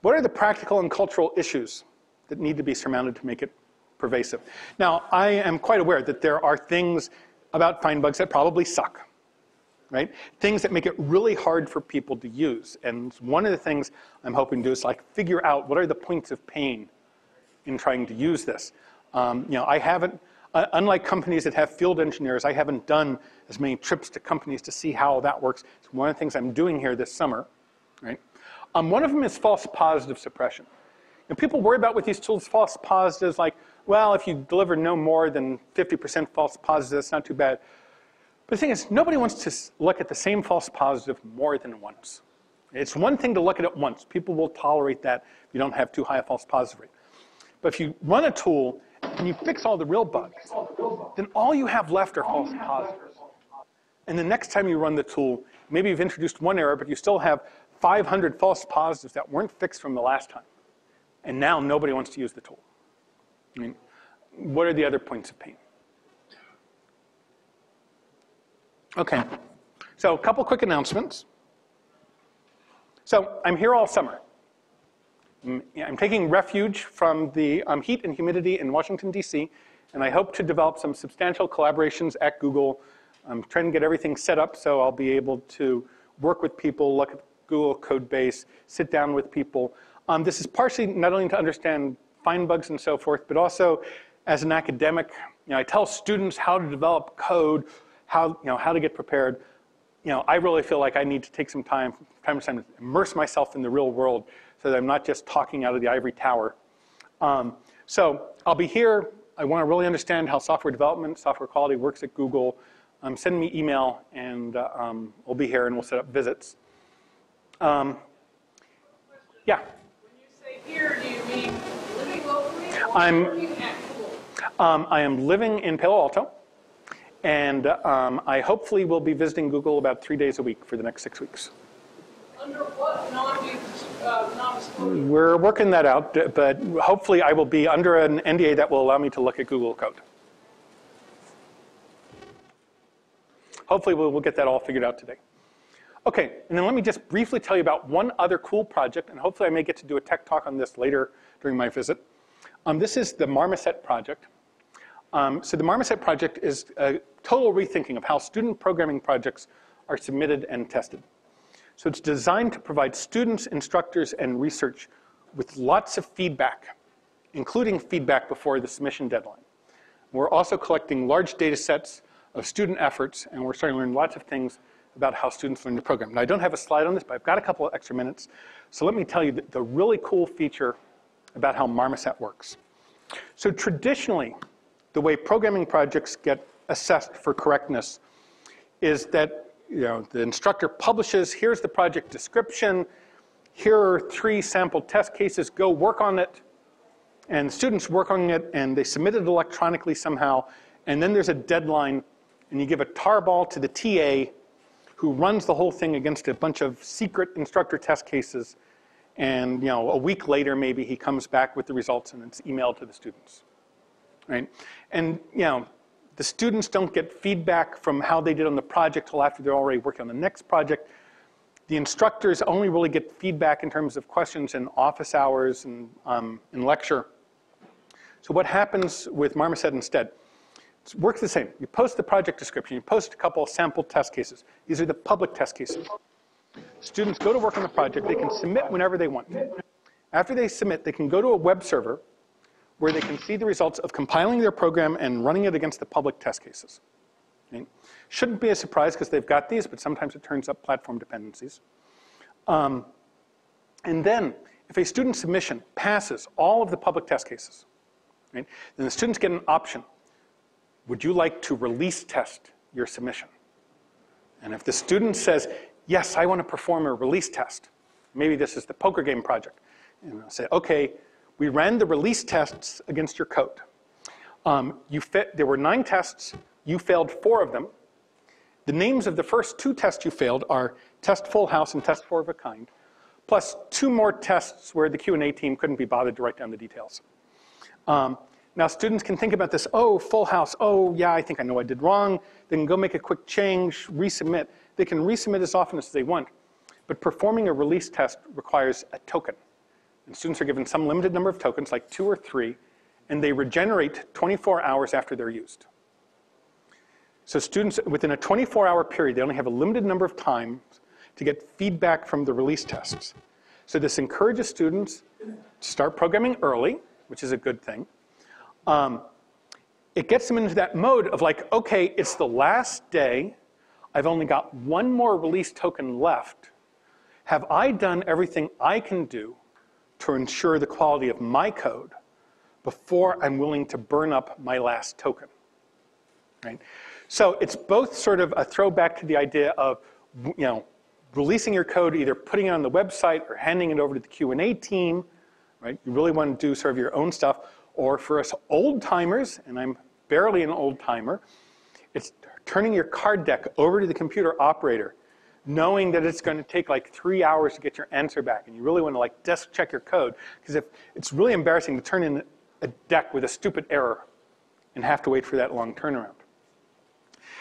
Speaker 2: What are the practical and cultural issues that need to be surmounted to make it pervasive? Now, I am quite aware that there are things about FindBugs that probably suck, right? Things that make it really hard for people to use. And one of the things I'm hoping to do is like figure out what are the points of pain in trying to use this. I haven't, unlike companies that have field engineers, I haven't done as many trips to companies to see how that works. It's one of the things I'm doing here this summer, right? One of them is false positive suppression. And people worry about with these tools, false positives, like, well, if you deliver no more than 50% false positives, that's not too bad. But the thing is, nobody wants to look at the same false positive more than once. It's one thing to look at it once. People will tolerate that if you don't have too high a false positive rate. But if you run a tool and you fix all the real bugs, then all you have left are false positives. And the next time you run the tool, maybe you've introduced one error, but you still have 500 false positives that weren't fixed from the last time. And now nobody wants to use the tool. I mean, what are the other points of pain? Okay, so a couple quick announcements. So I'm here all summer. I'm taking refuge from the heat and humidity in Washington, D.C., and I hope to develop some substantial collaborations at Google. I'm trying to get everything set up so I'll be able to work with people, look at Google code base, sit down with people. This is partially not only to understand FindBugs and so forth, but also as an academic, I tell students how to develop code, how to get prepared. I really feel like I need to take some time to immerse myself in the real world so that I'm not just talking out of the ivory tower. So I'll be here. I want to really understand how software development, software quality works at Google. Send me email, and we'll be here, and we'll set up visits. Yeah.
Speaker 8: When you say here, do you mean living locally or working at Google?
Speaker 2: I am living in Palo Alto, and I hopefully will be visiting Google about 3 days a week for the next 6 weeks.
Speaker 8: Under what non-disclosure?
Speaker 2: We're working that out, but hopefully I will be under an NDA that will allow me to look at Google code. Hopefully we'll get that all figured out today. Okay, and then let me just briefly tell you about one other cool project, and hopefully I may get to do a tech talk on this later during my visit. This is the Marmoset project. So the Marmoset project is a total rethinking of how student programming projects are submitted and tested. So it's designed to provide students, instructors, and research with lots of feedback, including feedback before the submission deadline. We're also collecting large data sets of student efforts, and we're starting to learn lots of things about how students learn the program. Now, I don't have a slide on this, but I've got a couple of extra minutes. So let me tell you the really cool feature about how Marmoset works. So traditionally, the way programming projects get assessed for correctness is that the instructor publishes, here's the project description, here are 3 sample test cases, go work on it. And students work on it, and they submit it electronically somehow. And then there's a deadline, and you give a tarball to the TA who runs the whole thing against a bunch of secret instructor test cases. And a week later, maybe he comes back with the results, and it's emailed to the students, right? And the students don't get feedback from how they did on the project till after they're already working on the next project. The instructors only really get feedback in terms of questions in office hours and in lecture. So what happens with Marmoset instead? It works the same. You post the project description. You post a couple of sample test cases. These are the public test cases. Students go to work on the project. They can submit whenever they want. After they submit, they can go to a web server where they can see the results of compiling their program and running it against the public test cases. Okay? Shouldn't be a surprise because they've got these, but sometimes it turns up platform dependencies. And then, if a student submission passes all of the public test cases, right, then the students get an option. Would you like to release test your submission? And if the student says, yes, I want to perform a release test. Maybe this is the poker game project. And I'll say, okay, we ran the release tests against your code. There were 9 tests. You failed 4 of them. The names of the first 2 tests you failed are test full house and test 4 of a kind, plus 2 more tests where the Q&A team couldn't be bothered to write down the details. Now students can think about this, oh, full house, oh yeah, I think I know what I did wrong. They can go make a quick change, resubmit. They can resubmit as often as they want, but performing a release test requires a token. And students are given some limited number of tokens, like 2 or 3, and they regenerate 24 hours after they're used. So students, within a 24-hour period, they only have a limited number of times to get feedback from the release tests. So this encourages students to start programming early, which is a good thing. It gets them into that mode of like, okay, it's the last day. I've only got 1 more release token left. Have I done everything I can do to ensure the quality of my code before I'm willing to burn up my last token? Right? So it's both sort of a throwback to the idea of, releasing your code, either putting it on the website or handing it over to the Q&A team, right? You really want to do sort of your own stuff. Or for us old timers, and I'm barely an old timer, it's turning your card deck over to the computer operator, knowing that it's going to take like 3 hours to get your answer back, and you really want to like desk check your code, because if it's really embarrassing to turn in a deck with a stupid error and have to wait for that long turnaround.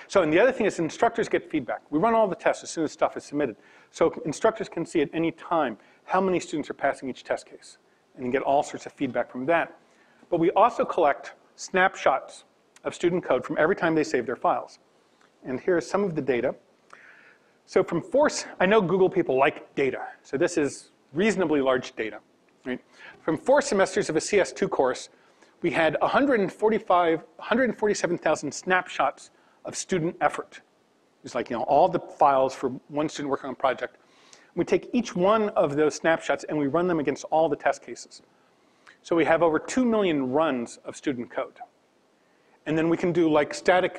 Speaker 2: So, and the other thing is instructors get feedback. We run all the tests as soon as stuff is submitted. So instructors can see at any time how many students are passing each test case and get all sorts of feedback from that. But we also collect snapshots of student code from every time they save their files. And here's some of the data. So from I know Google people like data. So this is reasonably large data. Right? From 4 semesters of a CS2 course, we had 147,000 snapshots of student effort. It's like, all the files for one student working on a project. We take each one of those snapshots and we run them against all the test cases. So we have over 2 million runs of student code. And then we can do like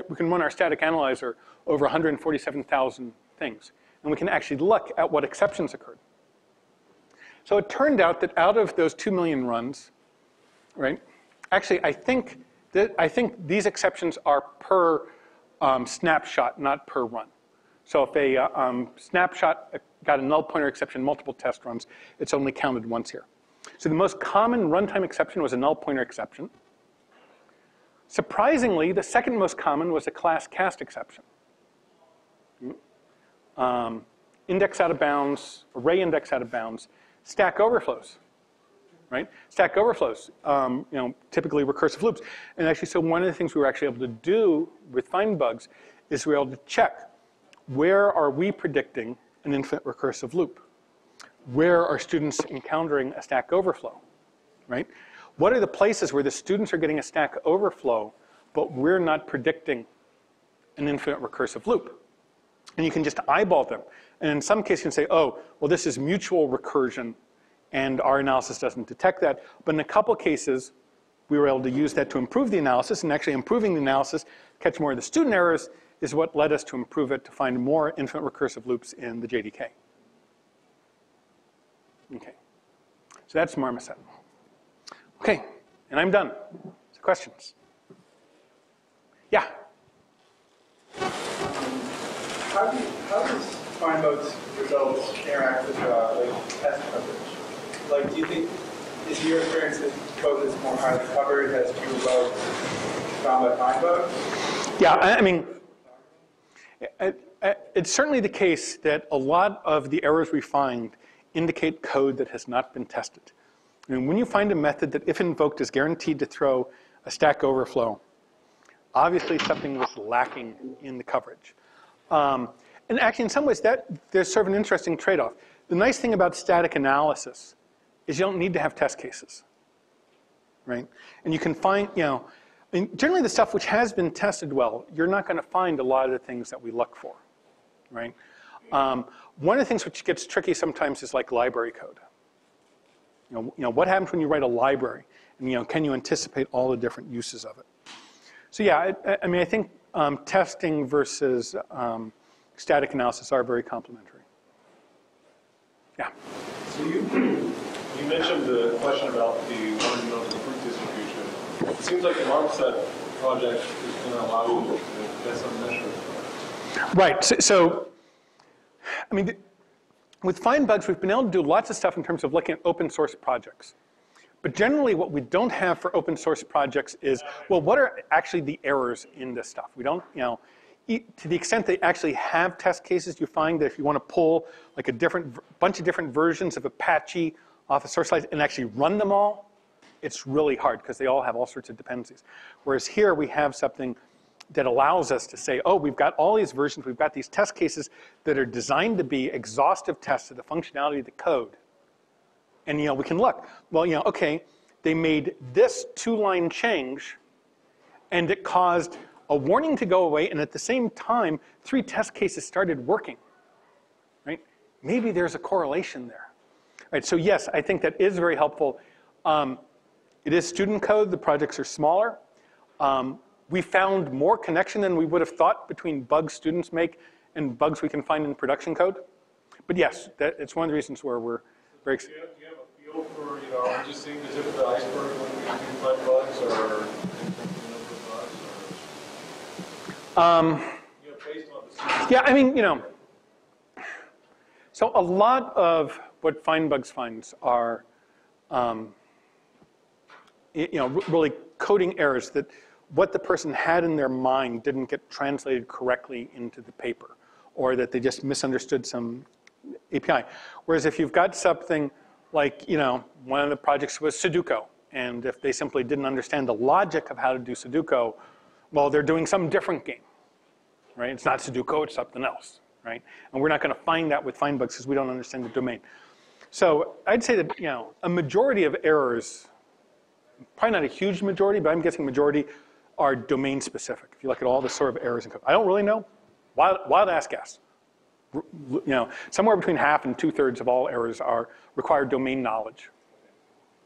Speaker 2: we can run our static analyzer over 147,000 things. And we can actually look at what exceptions occurred. So it turned out that out of those 2 million runs, right? Actually, I think these exceptions are per snapshot, not per run. So if a snapshot got a null pointer exception multiple test runs, it's only counted once here. So the most common runtime exception was a null pointer exception. Surprisingly, the second most common was a class cast exception. Index out of bounds, array index out of bounds, stack overflows, right? Stack overflows, typically recursive loops. And actually, so one of the things we were actually able to do with FindBugs is we were able to check where are we predicting an infinite recursive loop? Where are students encountering a stack overflow, right? What are the places where the students are getting a stack overflow, but we're not predicting an infinite recursive loop? And you can just eyeball them. And in some cases you can say, oh, well, this is mutual recursion, and our analysis doesn't detect that. But in a couple cases, we were able to use that to improve the analysis, and actually improving the analysis, catch more of the student errors, is what led us to improve it to find more infinite recursive loops in the JDK. Okay, so that's Marmoset. Okay, and I'm done. So questions? Yeah?
Speaker 9: How does FindBugs results interact with test coverage? Like, do you think, is your experience that code that's more highly covered has fewer bugs found by FindBugs?
Speaker 2: Yeah, I mean, it's certainly the case that a lot of the errors we find indicate code that has not been tested. I mean, when you find a method that, if invoked, is guaranteed to throw a stack overflow, obviously something was lacking in the coverage. And actually, in some ways, there's sort of an interesting trade-off. The nice thing about static analysis is you don't need to have test cases, right? And you can find, generally the stuff which has been tested well, you're not going to find a lot of the things that we look for, right? One of the things which gets tricky sometimes is like library code. What happens when you write a library? And can you anticipate all the different uses of it? So yeah, I think testing versus static analysis are very complementary. Yeah.
Speaker 10: So you mentioned the question about the learning of the fruit distribution. It seems like the Marmoset project is going to allow you to get some measures.
Speaker 2: Right. So I mean, with FindBugs, we've been able to do lots of stuff in terms of looking at open source projects. But generally, what we don't have for open source projects is, well, what are actually the errors in this stuff? We don't, you know, to the extent they actually have test cases, you find that if you want to pull like a bunch of different versions of Apache off a source site and actually run them all, it's really hard because they all have all sorts of dependencies. Whereas here we have something that allows us to say, oh, we've got all these versions, we've got these test cases that are designed to be exhaustive tests of the functionality of the code. And, you know, we can look, well, you know, okay, they made this 2-line change and it caused a warning to go away, and at the same time, 3 test cases started working, right? Maybe there's a correlation there. Right, so yes, I think that is very helpful. It is student code, the projects are smaller. We found more connection than we would have thought between bugs students make and bugs we can find in production code. But yes, it's one of the reasons where we're very excited.
Speaker 10: Do you have a feel for, you know, are we just seeing the tip of the iceberg when we do find bugs, or bugs? You know, based on the
Speaker 2: yeah, I mean, you know, so a lot of what FindBugs finds are, you know, really coding errors that what the person had in their mind didn't get translated correctly into the paper, or that they just misunderstood some API. Whereas if you've got something like, you know, one of the projects was Sudoku, and if they simply didn't understand the logic of how to do Sudoku, well, they're doing some different game, right? It's not Sudoku, it's something else, right? And we're not going to find that with FindBugs because we don't understand the domain. So I'd say that, you know, a majority of errors, probably not a huge majority, but I'm guessing majority are domain specific. If you look at all the sort of errors in code. I don't really know. Wild ass guess. You know, somewhere between half and 2/3 of all errors require domain knowledge.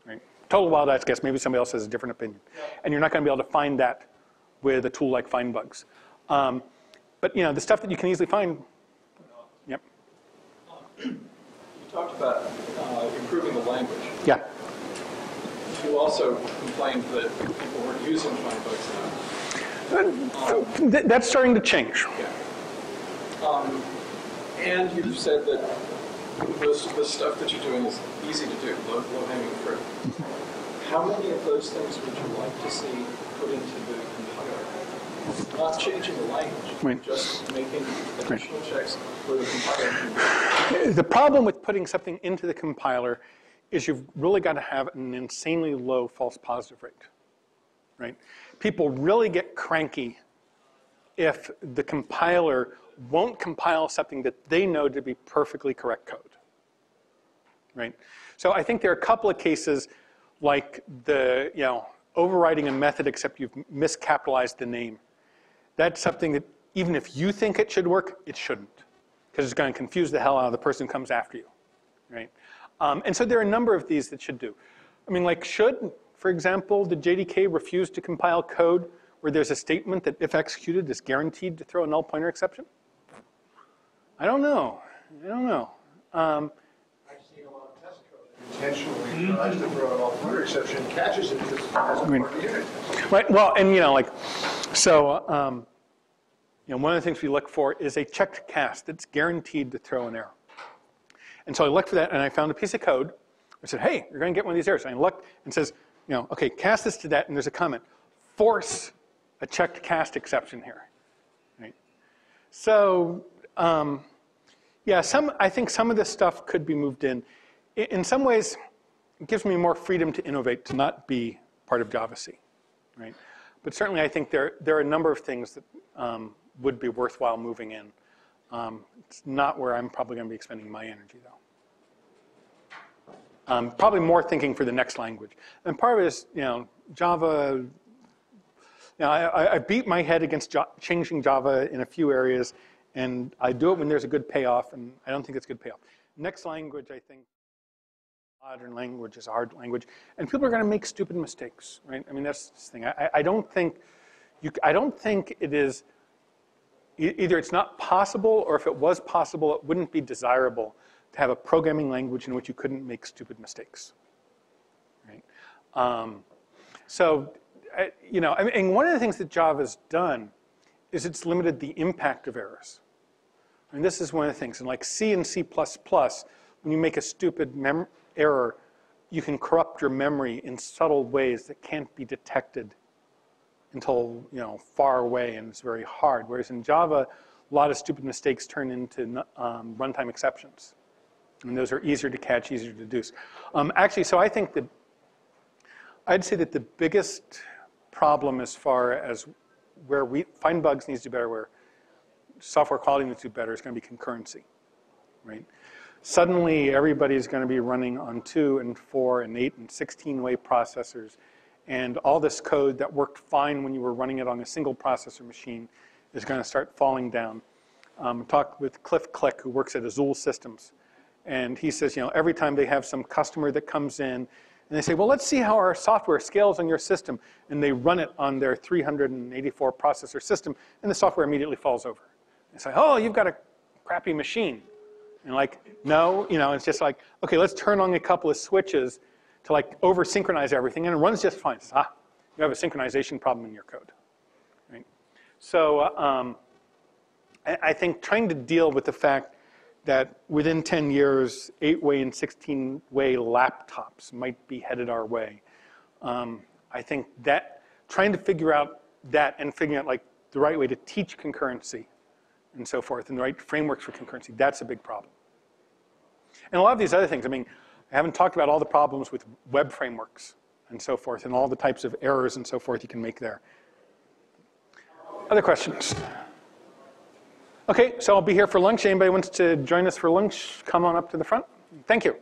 Speaker 2: Right? Total wild ass guess. Maybe somebody else has a different opinion. And you're not going to be able to find that with a tool like FindBugs. But you know, the stuff that you can easily find. Yep.
Speaker 11: You talked about improving the language.
Speaker 2: Yeah.
Speaker 11: You also complained that people weren't using FindBugs enough.
Speaker 2: That's starting to change.
Speaker 11: Yeah. And you've said that the stuff that you're doing is easy to do, low-hanging fruit. How many of those things would you like to see put into the compiler? Not changing the language,
Speaker 2: right.
Speaker 11: Just making additional checks for the compiler.
Speaker 2: The problem with putting something into the compiler is you've really got to have an insanely low false positive rate, right? People really get cranky if the compiler won't compile something that they know to be perfectly correct code, right? So I think there are a couple of cases like the, you know, overriding a method except you've miscapitalized the name. That's something that even if you think it should work, it shouldn't, because it's going to confuse the hell out of the person who comes after you, right? And so there are a number of these that should do. I mean, like should, for example, the JDK refuse to compile code where there's a statement that if executed is guaranteed to throw a null pointer exception? I don't know. I don't know.
Speaker 4: I've seen a lot of test code that intentionally tries to throw a null pointer exception, catches it because it hasn't worked the unit.
Speaker 2: Right. Well, and you know, like, so you know, one of the things we look for is a checked cast that's guaranteed to throw an error. And so I looked for that, and I found a piece of code. I said, hey, you're going to get one of these errors. And I looked and says, you know, okay, cast this to that, and there's a comment. Force a checked cast exception here. Right? So, yeah, I think some of this stuff could be moved in. In some ways, it gives me more freedom to innovate, to not be part of Java-C. Right? But certainly, I think there are a number of things that would be worthwhile moving in. It's not where I'm probably going to be expending my energy, though. Probably more thinking for the next language. And part of it is, you know, Java, you know, I beat my head against changing Java in a few areas, and I do it when there's a good payoff, and I don't think it's good payoff. Next language, I think, modern language is a hard language, and people are going to make stupid mistakes, right? I mean, that's the thing. I don't think it is. Either it's not possible, or if it was possible, it wouldn't be desirable to have a programming language in which you couldn't make stupid mistakes, right? And one of the things that Java's done is it's limited the impact of errors. And this is one of the things. In like C and C++, when you make a stupid error, you can corrupt your memory in subtle ways that can't be detected until far away, and it's very hard. Whereas in Java, a lot of stupid mistakes turn into runtime exceptions. And those are easier to catch, easier to deduce. Actually, so I think that I'd say that the biggest problem as far as where FindBugs needs to do better, where software quality needs to do better, is going to be concurrency, right? Suddenly, everybody's going to be running on 2 and 4 and 8 and 16-way processors, and all this code that worked fine when you were running it on a single processor machine is going to start falling down. Talked with Cliff Click, who works at Azul Systems, and he says, every time they have some customer that comes in, and they say, well, let's see how our software scales on your system, and they run it on their 384 processor system, and the software immediately falls over. They say, oh, you've got a crappy machine. And like, no, it's just like, okay, let's turn on a couple of switches to like over-synchronize everything, and it runs just fine. It says, you have a synchronization problem in your code, right? So I think trying to deal with the fact that within 10 years, 8-way and 16-way laptops might be headed our way. I think that trying to figure out that and figuring out like the right way to teach concurrency and so forth, and the right frameworks for concurrency, that's a big problem. And a lot of these other things, I haven't talked about all the problems with web frameworks and so forth, and all the types of errors and so forth you can make there. Other questions? Okay, so I'll be here for lunch. Anybody wants to join us for lunch, come on up to the front. Thank you.